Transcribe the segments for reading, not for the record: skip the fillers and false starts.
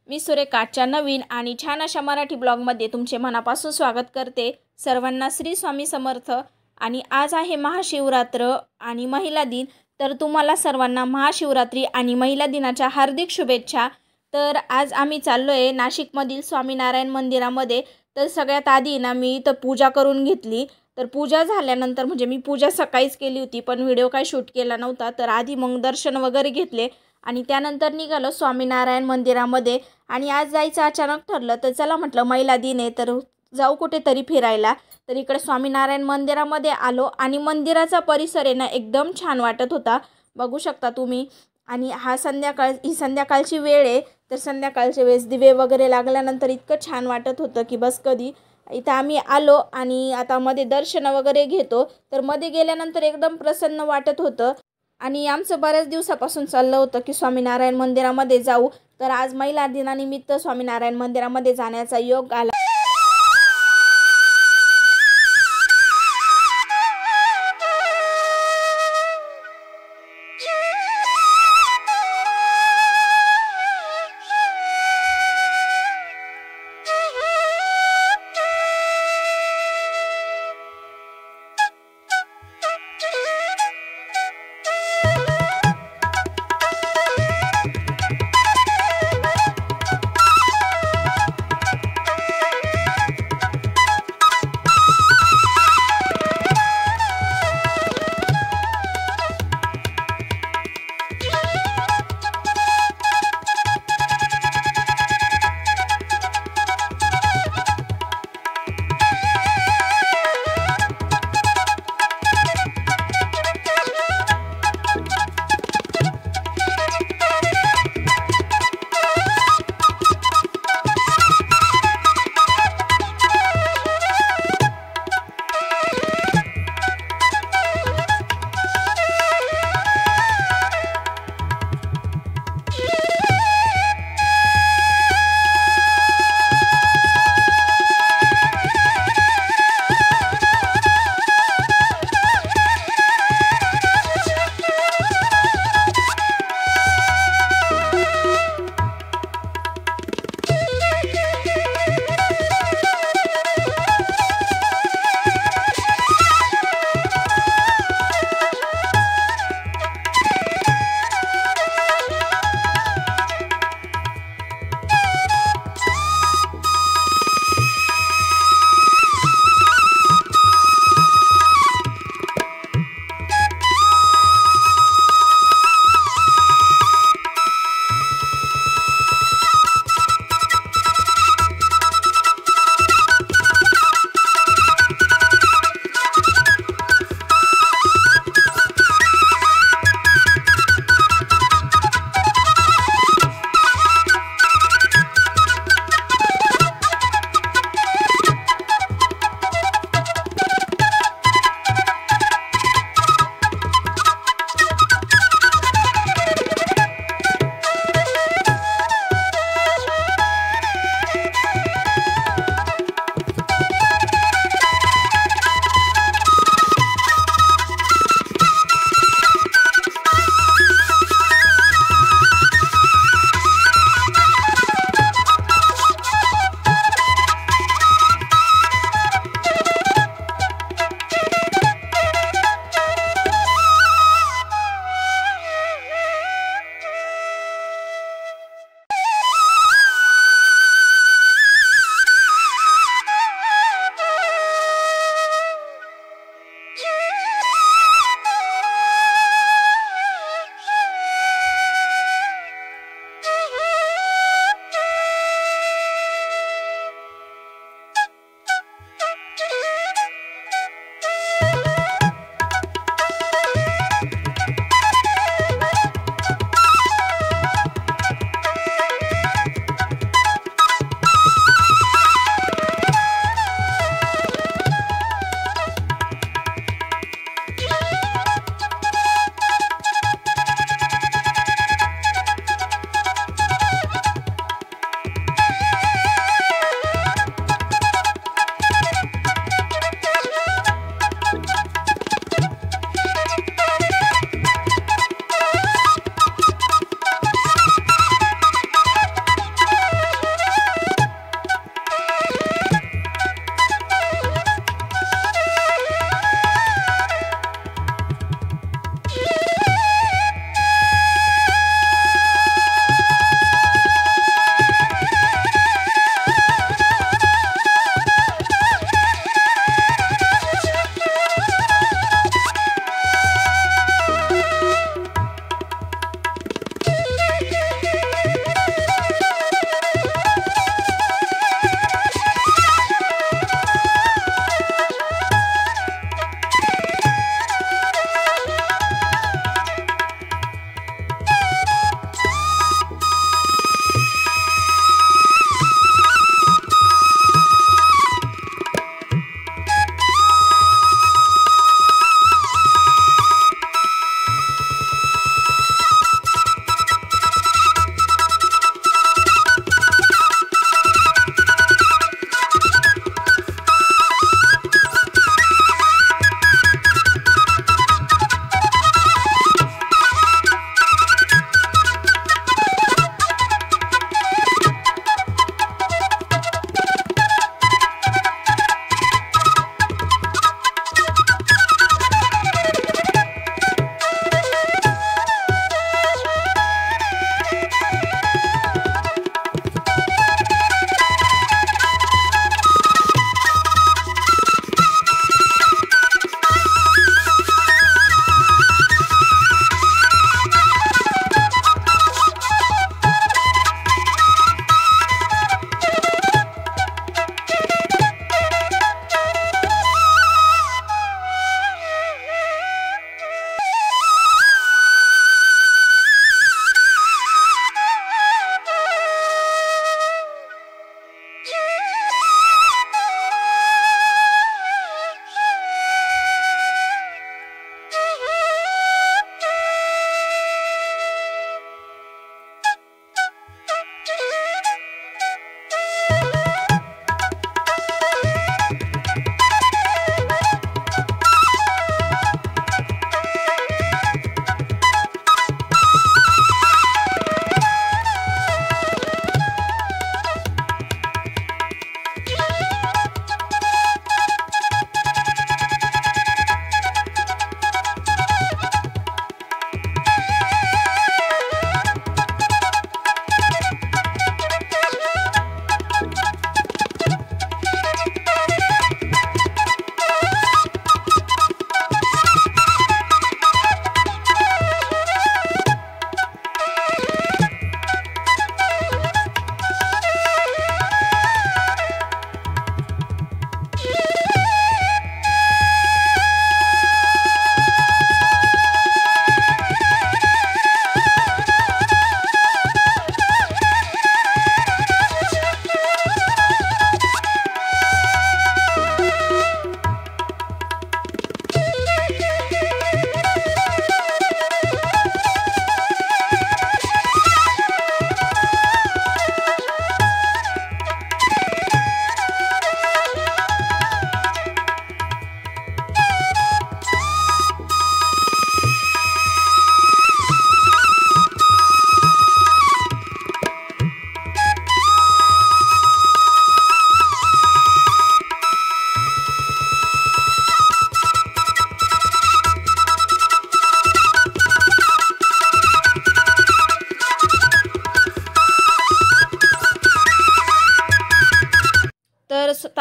मी सुरेखाच्या नवीन आणि छान अशा मराठी ब्लॉगमध्ये तुमचे मनापासून स्वागत करते। सर्वांना श्री स्वामी समर्थ। आणि आज आहे महाशिवरात्र आणि महिला दिन, तर तुम्हाला सर्वांना महाशिवरात्री आणि महिला दिनाच्या हार्दिक शुभेच्छा। तर आज आम्ही चाललोय नाशिकमधील स्वामीनारायण मंदिरामध्ये। तर सगळ्यात आधी ना मी इथं पूजा करून घेतली। तर पूजा झाल्यानंतर म्हणजे मी पूजा सकाळीच केली होती, पण व्हिडिओ काय शूट केला नव्हता। तर आधी मग दर्शन वगैरे घेतले आणि त्यानंतर निघालो स्वामीनारायण मंदिरामध्ये। आणि आज जायचं अचानक ठरलं, तर चला म्हटलं महिला दिन आहे तर जाऊ कुठेतरी फिरायला। तर इकडे स्वामीनारायण मंदिरामध्ये आलो आणि मंदिराचा परिसर आहे ना एकदम छान वाटत होता, बघू शकता तुम्ही। आणि ही संध्याकाळची वेळ आहे, तर संध्याकाळच्या वेळेस दिवे वगैरे लागल्यानंतर इतकं छान वाटत होतं की बस कधी। इथं आम्ही आलो आणि आता मध्ये दर्शन वगैरे घेतो, तर मध्ये गेल्यानंतर एकदम प्रसन्न वाटत होतं। आणि आमचं बऱ्याच दिवसापासून चाललं होतं की स्वामीनारायण मंदिरामध्ये जाऊ, तर आज महिला दिनानिमित्त स्वामीनारायण मंदिरामध्ये जाण्याचा योग आला।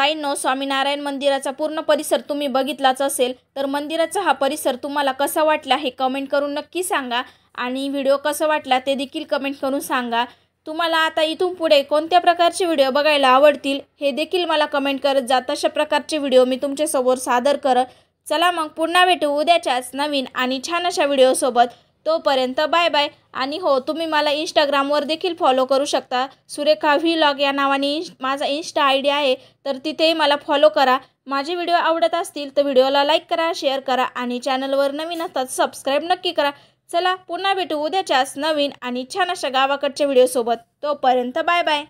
ताईंनो, स्वामीनारायण मंदिराचा पूर्ण परिसर तुम्ही बघितलाच असेल, तर मंदिराचा हा परिसर तुम्हाला कसा वाटला हे कमेंट करून नक्की सांगा आणि व्हिडिओ कसा वाटला ते देखील कमेंट करून सांगा। तुम्हाला आता इथून पुढे कोणत्या प्रकारचे व्हिडिओ बघायला आवडतील हे देखील मला कमेंट करत जा। तशा प्रकारचे व्हिडिओ मी तुमच्यासमोर सादर करत। चला मग पुन्हा भेटू उद्याच्याच नवीन आणि छान अशा व्हिडिओसोबत। तोपर्यंत बाय बाय। आणि हो, तुम्ही मला इंस्टाग्रामवर देखील फॉलो करू शकता। सुरेखा व्लॉग या नावाने माझा इंस्टा आयडी आहे, तर तिथेही मला फॉलो करा। माझे व्हिडिओ आवडत असतील तर व्हिडिओला लाईक करा, शेअर करा आणि चॅनलवर नवीन असतात सबस्क्राईब नक्की करा। चला पुन्हा भेटू उद्याच्याच नवीन आणि छान अशा गावाकडच्या व्हिडिओसोबत। तोपर्यंत बाय बाय।